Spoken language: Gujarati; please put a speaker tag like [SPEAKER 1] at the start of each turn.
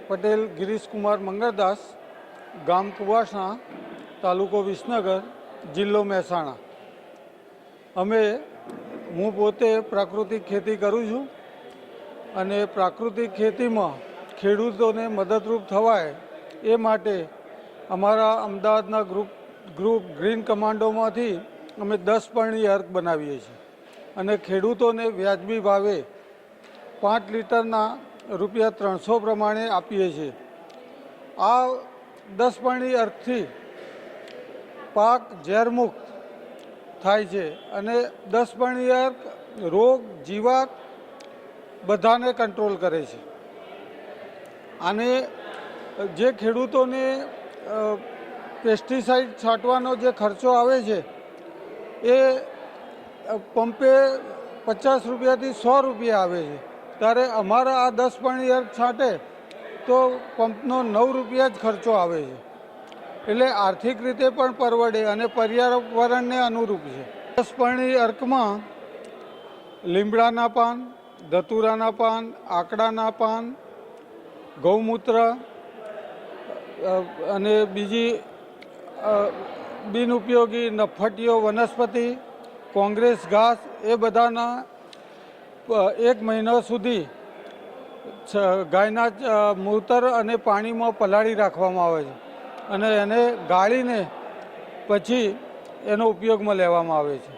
[SPEAKER 1] પટેલ ગિરીશકુમાર મંગળદાસ, ગામ કુવાસણા, તાલુકો વિસનગર, જિલ્લો મહેસાણા। હું પોતે પ્રાકૃતિક ખેતી કરું છું અને પ્રાકૃતિક ખેતીમાં ખેડૂતોને મદદરૂપ થવાય એ માટે અમારા અમદાવાદના ગ્રુપ ગ્રીન કમાન્ડોમાંથી અમે 10 પરણી અર્ક બનાવીએ છીએ અને ખેડૂતોને વ્યાજબી ભાવે 5 લીટરના ₹300 પ્રમાણે આપીએ છીએ। આ 10 પરણી અર્કથી પાક ઝેરમુક્ત થાય છે અને 10 પરણી અર્ક રોગ જીવાત બધાને કંટ્રોલ કરે છે। આને જે ખેડૂતોને પેસ્ટિસાઇડ છાંટવાનો જે ખર્ચો આવે છે એ પંપે 50 રૂપિયાથી 100 રૂપિયા આવે છે, ત્યારે અમારા આ 10 પરણી અર્ક છાંટે તો પંપનો 9 રૂપિયા જ ખર્ચો આવે છે, એટલે આર્થિક રીતે પણ પરવડે અને પર્યાવરણને અનુરૂપ છે। 10 પરણી અર્કમાં લીમડાના પાન, ધતુરાના પાન, આકડાના પાન, ગૌમૂત્ર અને બીજી બિનઉપયોગી નફટીઓ વનસ્પતિ, કોંગ્રેસ ઘાસ એ બધાના 1 મહિના સુધી ગાયના મૂતર અને પાણીમાં પલાળી રાખવામાં આવે છે અને એને ગાળીને પછી એનો ઉપયોગમાં લેવામાં આવે છે।